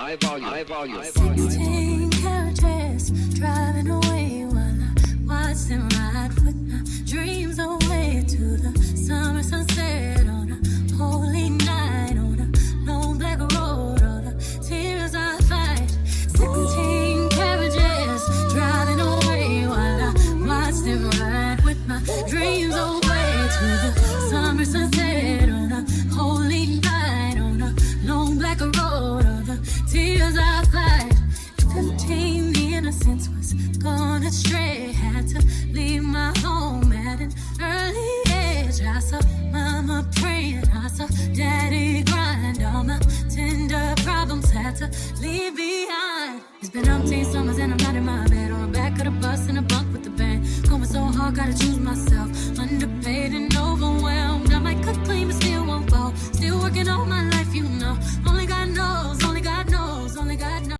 16 carriages driving away while I watch them ride with my dreams away to the summer sunset on a holy night on a long black road. All the tears I fight. 16 carriages driving away while I watch them ride with my dreams away to the summer sunset on a holy night on a long black road. All the tears I fight. 15, the innocence was gone astray. Had to leave my home at an early age. I saw mama praying, I saw daddy grind. All my tender problems had to leave behind. It's been umpteen summers and I'm not in my bed. On the back of the bus in a bunk with the band. Going so hard, gotta choose myself. Underpaid and overwhelmed. I might cut clean but still won't fall. Still working all my life.